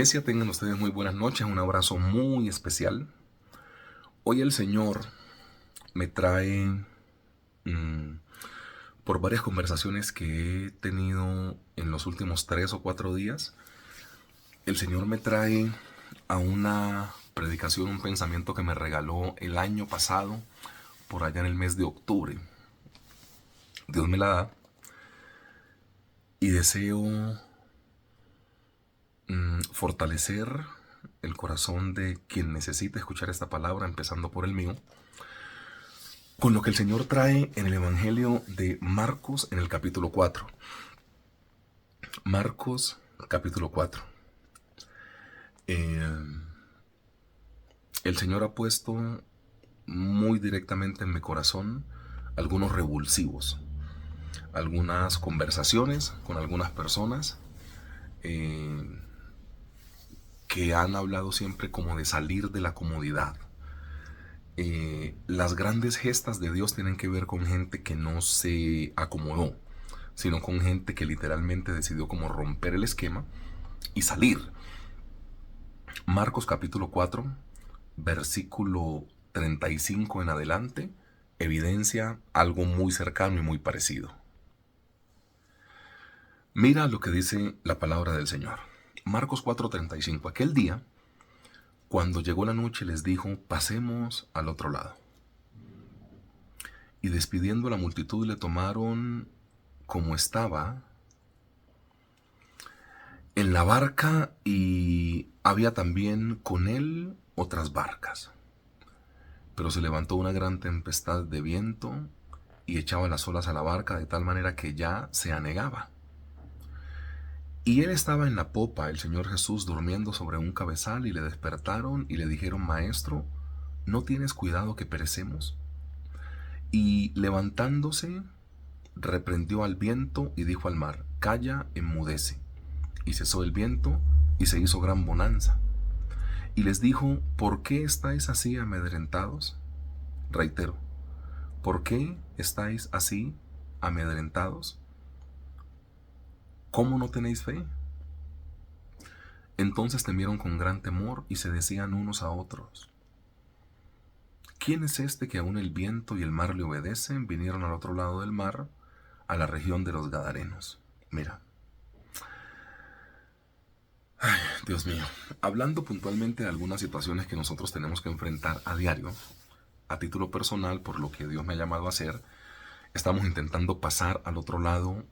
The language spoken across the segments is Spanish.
Iglesia, tengan ustedes muy buenas noches, un abrazo muy especial. Hoy el Señor me trae, mm, por varias conversaciones que he tenido en los últimos 3 o 4 días, el Señor me trae a una predicación, un pensamiento que me regaló el año pasado, por allá en el mes de octubre. Dios me la da y deseo fortalecer el corazón de quien necesite escuchar esta palabra, empezando por el mío, con lo que el Señor trae en el Evangelio de Marcos en el capítulo 4. Marcos capítulo 4. El Señor ha puesto muy directamente en mi corazón algunos revulsivos, algunas conversaciones con algunas personas que han hablado siempre como de salir de la comodidad. Las grandes gestas de Dios tienen que ver con gente que no se acomodó, sino con gente que literalmente decidió como romper el esquema y salir. Marcos capítulo 4, versículo 35 en adelante, evidencia algo muy cercano y muy parecido. Mira lo que dice la palabra del Señor. Marcos 4:35. Aquel día, cuando llegó la noche, les dijo: pasemos al otro lado. Y despidiendo a la multitud, le tomaron como estaba en la barca, y había también con él otras barcas. Pero se levantó una gran tempestad de viento y echaba las olas a la barca de tal manera que ya se anegaba. Y él estaba en la popa, el Señor Jesús, durmiendo sobre un cabezal, y le despertaron y le dijeron: Maestro, ¿no tienes cuidado que perecemos? Y levantándose, reprendió al viento y dijo al mar: Calla, enmudece. Y cesó el viento y se hizo gran bonanza. Y les dijo: ¿por qué estáis así amedrentados? Reitero, ¿por qué estáis así amedrentados? ¿Cómo no tenéis fe? Entonces temieron con gran temor y se decían unos a otros: ¿quién es este que aún el viento y el mar le obedecen? Vinieron al otro lado del mar, a la región de los Gadarenos. Mira, ay, Dios mío, hablando puntualmente de algunas situaciones que nosotros tenemos que enfrentar a diario, a título personal, por lo que Dios me ha llamado a hacer, estamos intentando pasar al otro lado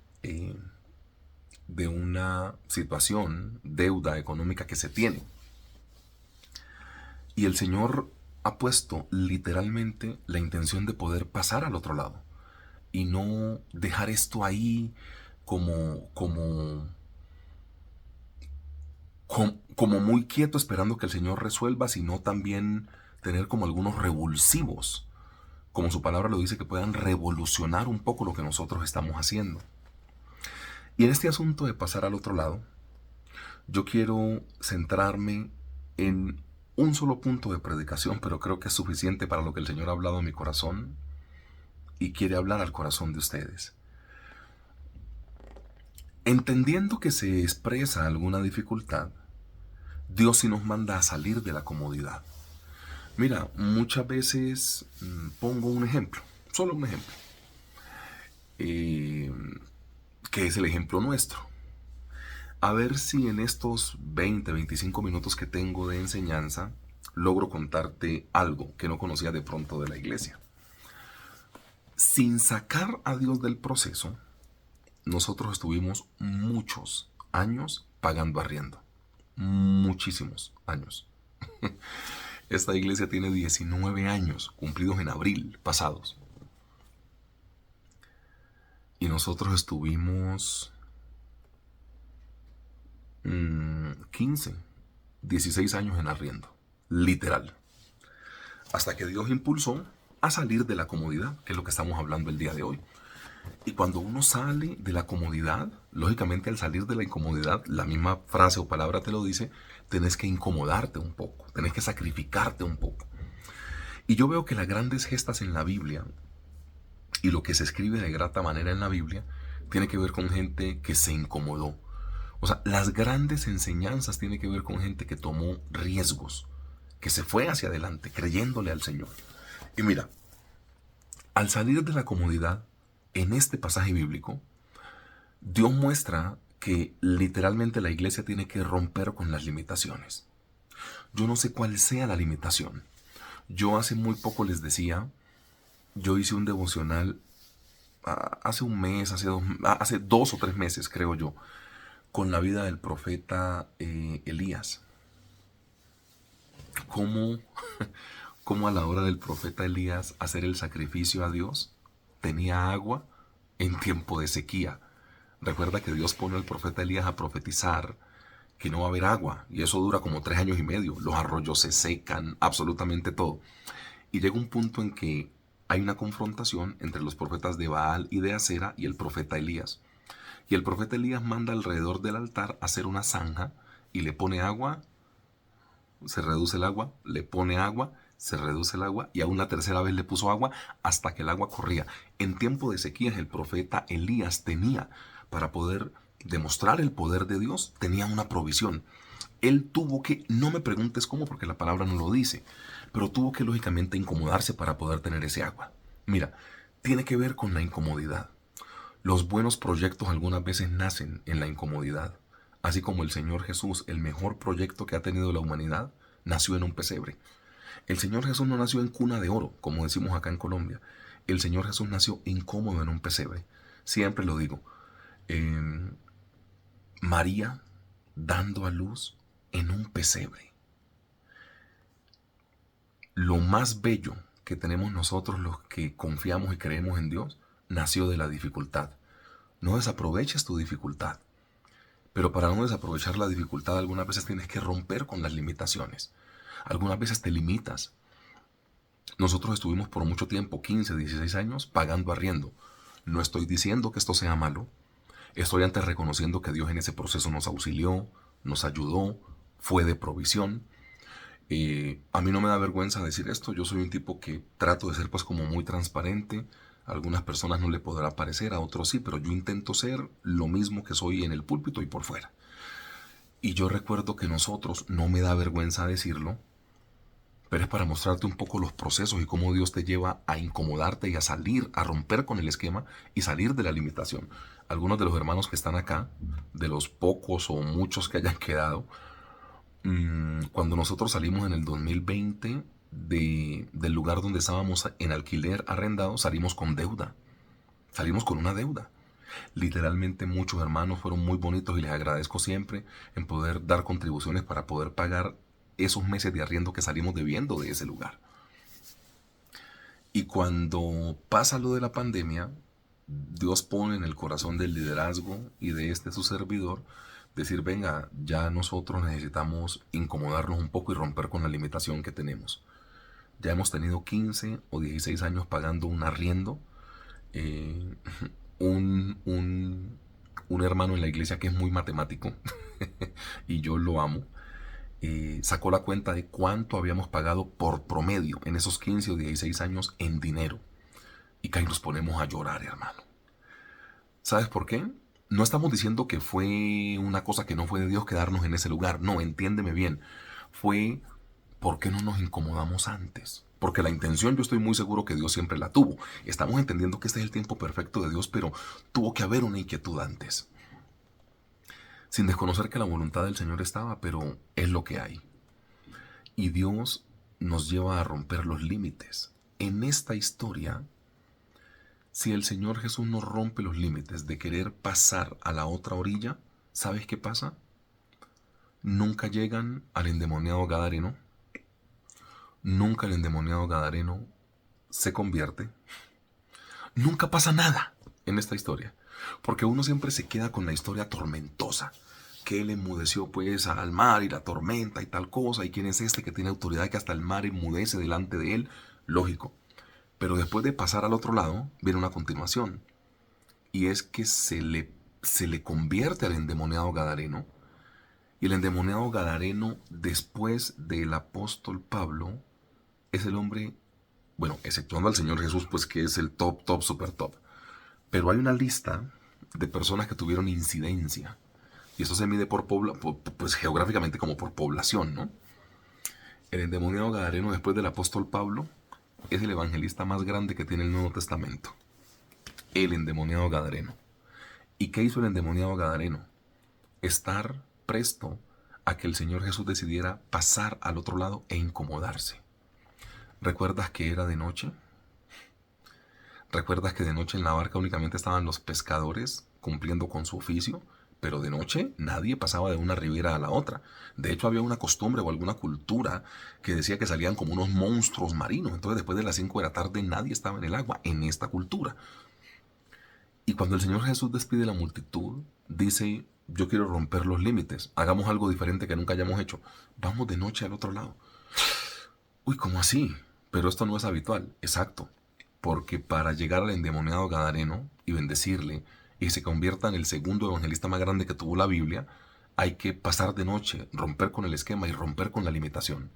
de una situación, deuda económica que se tiene. Y el Señor ha puesto literalmente la intención de poder pasar al otro lado y no dejar esto ahí como muy quieto esperando que el Señor resuelva, sino también tener como algunos revulsivos, como su palabra lo dice, que puedan revolucionar un poco lo que nosotros estamos haciendo. Y en este asunto de pasar al otro lado, yo quiero centrarme en un solo punto de predicación, pero creo que es suficiente para lo que el Señor ha hablado a mi corazón y quiere hablar al corazón de ustedes. Entendiendo que se expresa alguna dificultad, Dios sí nos manda a salir de la comodidad. Mira, muchas veces pongo un ejemplo, solo un ejemplo, que es el ejemplo nuestro. A ver si en estos 20, 25 minutos que tengo de enseñanza logro contarte algo que no conocía de pronto de la iglesia. Sin sacar a Dios del proceso, nosotros estuvimos muchos años pagando arriendo. Muchísimos años. Esta iglesia tiene 19 años, cumplidos en abril pasados. Y nosotros estuvimos 15, 16 años en arriendo, literal. Hasta que Dios impulsó a salir de la comodidad, que es lo que estamos hablando el día de hoy. Y cuando uno sale de la comodidad, lógicamente al salir de la incomodidad, la misma frase o palabra te lo dice, tenés que incomodarte un poco, tenés que sacrificarte un poco. Y yo veo que las grandes gestas en la Biblia y lo que se escribe de grata manera en la Biblia tiene que ver con gente que se incomodó, O sea, las grandes enseñanzas tienen que ver con gente que tomó riesgos, que se fue hacia adelante creyéndole al Señor. Y mira, al salir de la comodidad, en este pasaje bíblico, Dios muestra que literalmente la iglesia tiene que romper con las limitaciones. Yo no sé cuál sea la limitación. Yo hace muy poco les decía, yo hice un devocional hace un mes, hace 2 o 3 meses creo yo, con la vida del profeta Elías. ¿Cómo, cómo a la hora del profeta Elías hacer el sacrificio a Dios tenía agua en tiempo de sequía? Recuerda que Dios pone al profeta Elías a profetizar que no va a haber agua, y eso dura como 3 años y medio. Los arroyos se secan, absolutamente todo. Y llega un punto en que hay una confrontación entre los profetas de Baal y de Acera y el profeta Elías. Y el profeta Elías manda alrededor del altar a hacer una zanja y le pone agua, se reduce el agua, le pone agua, se reduce el agua, y a una tercera vez le puso agua hasta que el agua corría. En tiempo de sequías el profeta Elías tenía, para poder demostrar el poder de Dios, tenía una provisión. Él tuvo que, no me preguntes cómo porque la palabra no lo dice, pero tuvo que lógicamente incomodarse para poder tener ese agua. Mira, tiene que ver con la incomodidad. Los buenos proyectos algunas veces nacen en la incomodidad. Así como el Señor Jesús, el mejor proyecto que ha tenido la humanidad, nació en un pesebre. El Señor Jesús no nació en cuna de oro, como decimos acá en Colombia. El Señor Jesús nació incómodo en un pesebre. Siempre lo digo. María dando a luz en un pesebre. Lo más bello que tenemos nosotros los que confiamos y creemos en Dios nació de la dificultad. No desaproveches tu dificultad. Pero para no desaprovechar la dificultad, algunas veces tienes que romper con las limitaciones. Algunas veces te limitas. Nosotros estuvimos por mucho tiempo, 15, 16 años, pagando arriendo. No estoy diciendo que esto sea malo. Estoy antes reconociendo que Dios en ese proceso nos auxilió, nos ayudó, fue de provisión. A mí no me da vergüenza decir esto. Yo soy un tipo que trato de ser pues como muy transparente. A algunas personas no le podrá parecer, a otros sí, pero yo intento ser lo mismo que soy en el púlpito y por fuera. Y yo recuerdo que nosotros, no me da vergüenza decirlo, pero es para mostrarte un poco los procesos y cómo Dios te lleva a incomodarte y a salir, a romper con el esquema y salir de la limitación. Algunos de los hermanos que están acá, de los pocos o muchos que hayan quedado, cuando nosotros salimos en el 2020 del lugar donde estábamos en alquiler arrendado, salimos con deuda. Salimos con una deuda. Literalmente muchos hermanos fueron muy bonitos y les agradezco siempre en poder dar contribuciones para poder pagar esos meses de arriendo que salimos debiendo de ese lugar. Y cuando pasa lo de la pandemia, Dios pone en el corazón del liderazgo y de su servidor decir, venga, ya nosotros necesitamos incomodarnos un poco y romper con la limitación que tenemos. Ya hemos tenido 15 o 16 años pagando un arriendo. Un hermano en la iglesia que es muy matemático y yo lo amo, sacó la cuenta de cuánto habíamos pagado por promedio en esos 15 o 16 años en dinero. Y que ahí nos ponemos a llorar, hermano. ¿Sabes por qué? No estamos diciendo que fue una cosa que no fue de Dios quedarnos en ese lugar. No, entiéndeme bien. Fue porque no nos incomodamos antes. Porque la intención yo estoy muy seguro que Dios siempre la tuvo. Estamos entendiendo que este es el tiempo perfecto de Dios, pero tuvo que haber una inquietud antes. Sin desconocer que la voluntad del Señor estaba, pero es lo que hay. Y Dios nos lleva a romper los límites. En esta historia, si el Señor Jesús nos rompe los límites de querer pasar a la otra orilla, ¿sabes qué pasa? Nunca llegan al endemoniado gadareno. Nunca el endemoniado gadareno se convierte. Nunca pasa nada en esta historia. Porque uno siempre se queda con la historia tormentosa. Que él enmudeció pues al mar y la tormenta y tal cosa. ¿Y quién es este que tiene autoridad que hasta el mar enmudece delante de él? Lógico. Pero después de pasar al otro lado, viene una continuación. Y es que se le convierte al endemoniado gadareno. Y el endemoniado gadareno, después del apóstol Pablo, es el hombre, bueno, exceptuando al Señor Jesús, pues que es el top, super top. Pero hay una lista de personas que tuvieron incidencia Y eso se mide pues geográficamente como por población, ¿no? El endemoniado gadareno, después del apóstol Pablo, es el evangelista más grande que tiene el Nuevo Testamento. El endemoniado gadareno. ¿Y qué hizo el endemoniado gadareno? Estar presto a que el Señor Jesús decidiera pasar al otro lado e incomodarse. ¿Recuerdas que era de noche? ¿Recuerdas que de noche en la barca únicamente estaban los pescadores cumpliendo con su oficio? Pero de noche nadie pasaba de una ribera a la otra. De hecho, había una costumbre o alguna cultura que decía que salían como unos monstruos marinos. Entonces, después de las 5 de la tarde nadie estaba en el agua, en esta cultura. Y cuando el Señor Jesús despide a la multitud, dice: yo quiero romper los límites, hagamos algo diferente que nunca hayamos hecho. Vamos de noche al otro lado. Uy, ¿cómo así? Pero esto no es habitual. Exacto. Porque para llegar al endemoniado gadareno y bendecirle y se convierta en el segundo evangelista más grande que tuvo la Biblia, hay que pasar de noche, romper con el esquema y romper con la limitación.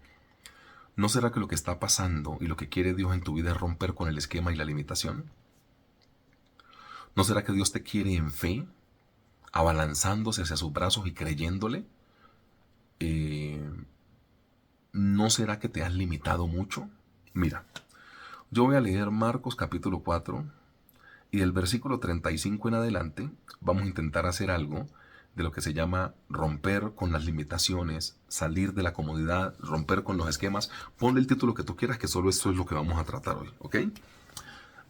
¿No será que lo que está pasando y lo que quiere Dios en tu vida es romper con el esquema y la limitación? ¿No será que Dios te quiere en fe, abalanzándose hacia sus brazos y creyéndole? ¿No será que te has limitado mucho? Mira, yo voy a leer Marcos capítulo 4 y del versículo 35 en adelante vamos a intentar hacer algo de lo que se llama romper con las limitaciones, salir de la comodidad, romper con los esquemas. Ponle el título que tú quieras, que solo esto es lo que vamos a tratar hoy, ¿ok?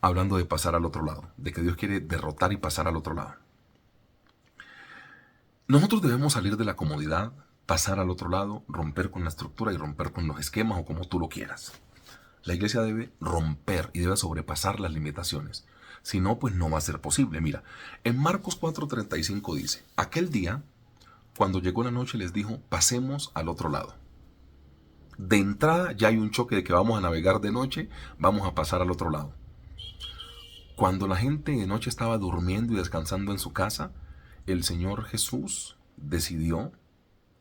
Hablando de pasar al otro lado, de que Dios quiere derrotar y pasar al otro lado. Nosotros debemos salir de la comodidad, pasar al otro lado, romper con la estructura y romper con los esquemas o como tú lo quieras. La iglesia debe romper y debe sobrepasar las limitaciones. Si no, pues no va a ser posible. Mira, en Marcos 4:35 dice: aquel día, cuando llegó la noche, les dijo: pasemos al otro lado. De entrada ya hay un choque de que vamos a navegar de noche, vamos a pasar al otro lado. Cuando la gente de noche estaba durmiendo y descansando en su casa, el Señor Jesús decidió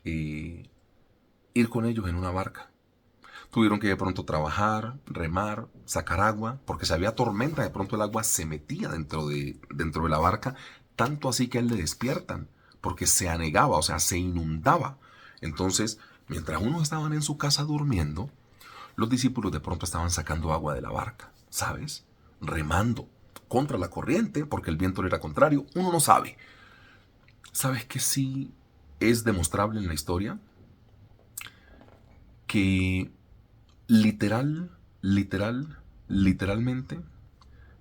ir con ellos en una barca. Tuvieron que de pronto trabajar, remar, sacar agua, porque si había tormenta, de pronto el agua se metía dentro de la barca, tanto así que a él le despiertan, porque se anegaba, o sea, se inundaba. Entonces, mientras unos estaban en su casa durmiendo, los discípulos de pronto estaban sacando agua de la barca, ¿sabes? Remando contra la corriente, porque el viento era contrario, uno no sabe. ¿Sabes qué sí es demostrable en la historia? Que literalmente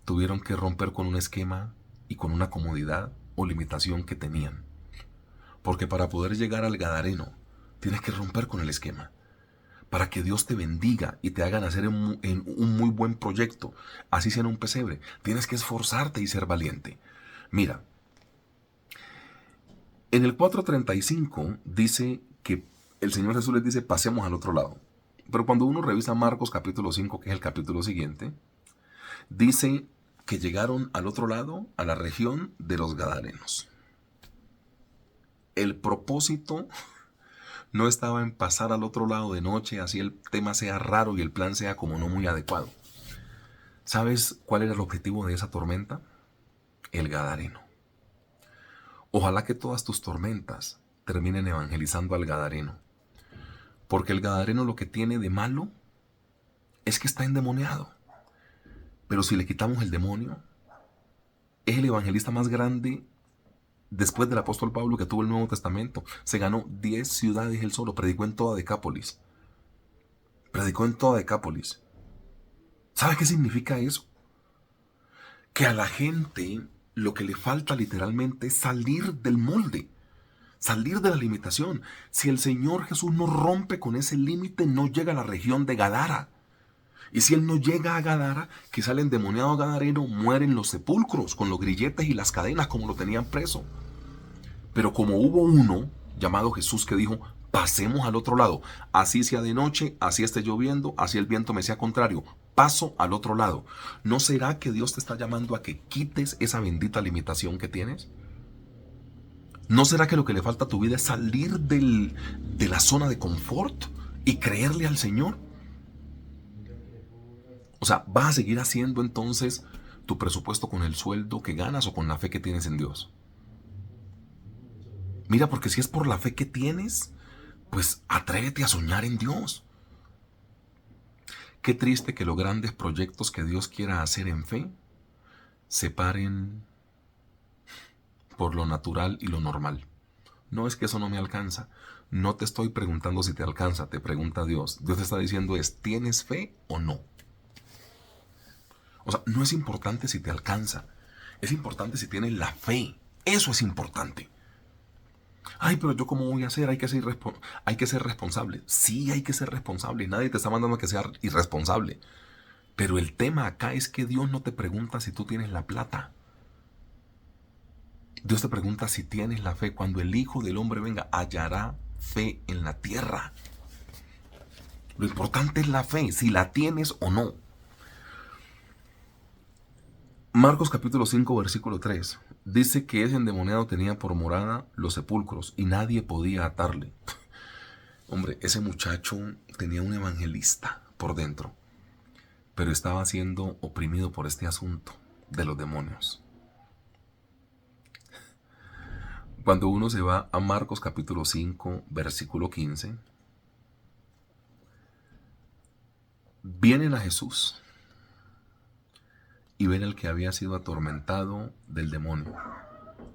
tuvieron que romper con un esquema y con una comodidad o limitación que tenían. Porque para poder llegar al Gadareno, tienes que romper con el esquema. Para que Dios te bendiga y te haga nacer en un muy buen proyecto, así sea en un pesebre, tienes que esforzarte y ser valiente. Mira, en el 4:35 dice que el Señor Jesús les dice: pasemos al otro lado. Pero cuando uno revisa Marcos capítulo 5, que es el capítulo siguiente, dice que llegaron al otro lado, a la región de los Gadarenos. El propósito no estaba en pasar al otro lado de noche, así el tema sea raro y el plan sea como no muy adecuado. ¿Sabes cuál era el objetivo de esa tormenta? El Gadareno. Ojalá que todas tus tormentas terminen evangelizando al Gadareno. Porque el Gadareno lo que tiene de malo es que está endemoniado. Pero si le quitamos el demonio, es el evangelista más grande después del apóstol Pablo que tuvo el Nuevo Testamento. Se ganó 10 ciudades él solo, predicó en toda Decápolis. ¿Sabes qué significa eso? Que a la gente lo que le falta literalmente es salir del molde, salir de la limitación. Si el Señor Jesús no rompe con ese límite, no llega a la región de Gadara. Y si Él no llega a Gadara, quizá el endemoniado gadareno muere en los sepulcros, con los grilletes y las cadenas como lo tenían preso. Pero como hubo uno llamado Jesús que dijo: pasemos al otro lado, así sea de noche, así esté lloviendo, así el viento me sea contrario, paso al otro lado. ¿No será que Dios te está llamando a que quites esa bendita limitación que tienes? ¿No será que lo que le falta a tu vida es salir de la zona de confort y creerle al Señor? O sea, ¿vas a seguir haciendo entonces tu presupuesto con el sueldo que ganas o con la fe que tienes en Dios? Mira, porque si es por la fe que tienes, pues atrévete a soñar en Dios. Qué triste que los grandes proyectos que Dios quiera hacer en fe se paren por lo natural y lo normal. No, es que eso no me alcanza. No te estoy preguntando si te alcanza, te pregunta Dios. Dios te está diciendo es, ¿tienes fe o no? O sea, no es importante si te alcanza. Es importante si tienes la fe. Eso es importante. Ay, pero yo cómo voy a hacer, hay que ser responsable. Sí, hay que ser responsable. Nadie te está mandando a que seas irresponsable. Pero el tema acá es que Dios no te pregunta si tú tienes la plata. Dios te pregunta si tienes la fe. Cuando el Hijo del Hombre venga, hallará fe en la tierra. Lo importante es la fe, si la tienes o no. Marcos capítulo 5, versículo 3. Dice que ese endemoniado tenía por morada los sepulcros y nadie podía atarle. Hombre, ese muchacho tenía un evangelista por dentro, pero estaba siendo oprimido por este asunto de los demonios. Cuando uno se va a Marcos capítulo 5, versículo 15, vienen a Jesús y ven al que había sido atormentado del demonio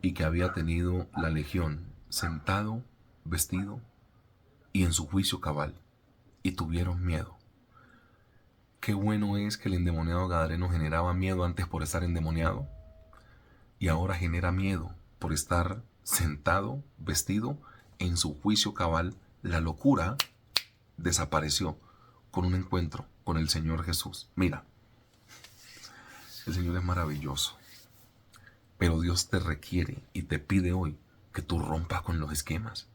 y que había tenido la legión sentado, vestido y en su juicio cabal, y tuvieron miedo. Qué bueno es que el endemoniado gadareno generaba miedo antes por estar endemoniado y ahora genera miedo por estar sentado, vestido en su juicio cabal. La locura desapareció con un encuentro con el Señor Jesús. Mira, el Señor es maravilloso, pero Dios te requiere y te pide hoy que tú rompas con los esquemas.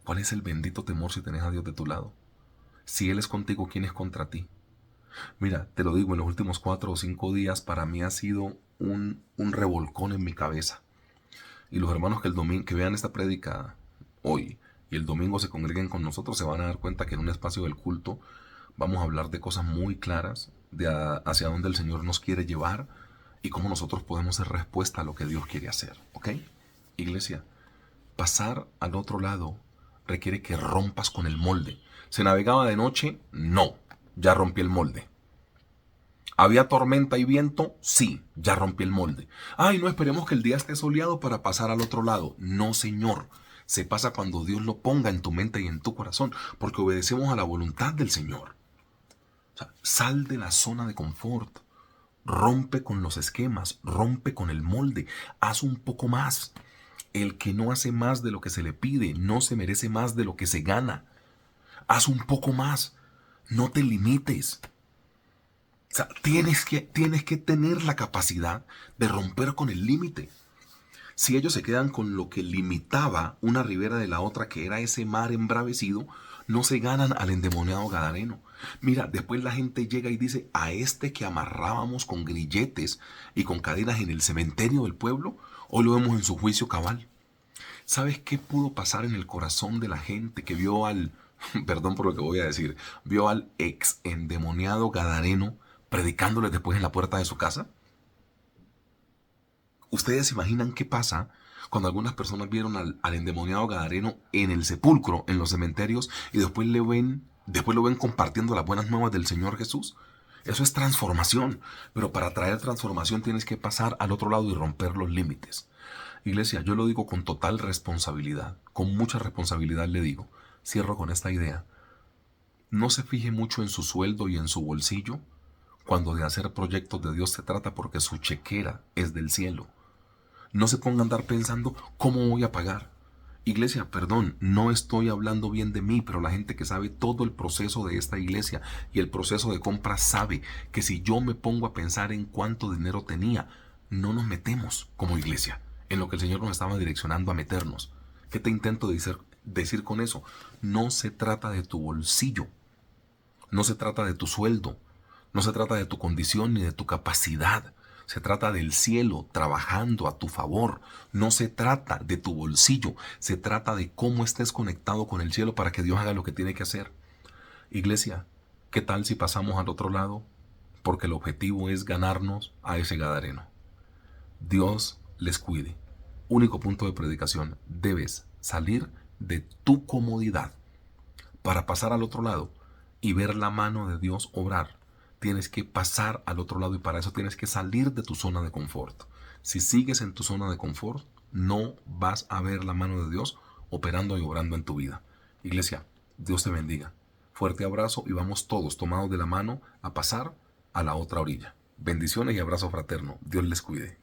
¿Cuál es el bendito temor si tenés a Dios de tu lado? Si Él es contigo, ¿quién es contra ti? Mira, te lo digo, en los últimos 4 o 5 días para mí ha sido un revolcón en mi cabeza. Y los hermanos que vean esta prédica hoy y el domingo se congreguen con nosotros se van a dar cuenta que en un espacio del culto vamos a hablar de cosas muy claras, hacia dónde el Señor nos quiere llevar y cómo nosotros podemos dar respuesta a lo que Dios quiere hacer. ¿Ok? Iglesia, pasar al otro lado requiere que rompas con el molde. ¿Se navegaba de noche? No, ya rompí el molde. ¿Había tormenta y viento? Sí, ya rompí el molde. Ay, no esperemos que el día esté soleado para pasar al otro lado. No, Señor. Se pasa cuando Dios lo ponga en tu mente y en tu corazón, porque obedecemos a la voluntad del Señor. O sea, sal de la zona de confort. Rompe con los esquemas, rompe con el molde. Haz un poco más. El que no hace más de lo que se le pide, no se merece más de lo que se gana. Haz un poco más. No te limites. O sea, tienes que tener la capacidad de romper con el límite. Si ellos se quedan con lo que limitaba una ribera de la otra, que era ese mar embravecido, no se ganan al endemoniado gadareno. Mira, después la gente llega y dice, a este que amarrábamos con grilletes y con cadenas en el cementerio del pueblo, hoy lo vemos en su juicio cabal. ¿Sabes qué pudo pasar en el corazón de la gente que vio al, perdón por lo que voy a decir, vio al ex endemoniado gadareno predicándole después en la puerta de su casa? ¿Ustedes se imaginan qué pasa cuando algunas personas vieron al endemoniado gadareno en el sepulcro, en los cementerios, y después lo ven compartiendo las buenas nuevas del Señor Jesús? Eso es transformación, pero para traer transformación tienes que pasar al otro lado y romper los límites. Iglesia, yo lo digo con total responsabilidad, con mucha responsabilidad le digo, cierro con esta idea. No se fije mucho en su sueldo y en su bolsillo cuando de hacer proyectos de Dios se trata, porque su chequera es del cielo. No se ponga a andar pensando cómo voy a pagar. Iglesia, perdón, no estoy hablando bien de mí, pero la gente que sabe todo el proceso de esta iglesia y el proceso de compra sabe que si yo me pongo a pensar en cuánto dinero tenía, no nos metemos como iglesia en lo que el Señor nos estaba direccionando a meternos. ¿Qué te intento decir con eso? No se trata de tu bolsillo, no se trata de tu sueldo, no se trata de tu condición ni de tu capacidad. Se trata del cielo trabajando a tu favor. No se trata de tu bolsillo. Se trata de cómo estés conectado con el cielo para que Dios haga lo que tiene que hacer. Iglesia, ¿qué tal si pasamos al otro lado? Porque el objetivo es ganarnos a ese gadareno. Dios les cuide. Único punto de predicación. Debes salir de tu comodidad para pasar al otro lado y ver la mano de Dios obrar. Tienes que pasar al otro lado y para eso tienes que salir de tu zona de confort. Si sigues en tu zona de confort, no vas a ver la mano de Dios operando y obrando en tu vida. Iglesia, Dios te bendiga. Fuerte abrazo y vamos todos tomados de la mano a pasar a la otra orilla. Bendiciones y abrazo fraterno. Dios les cuide.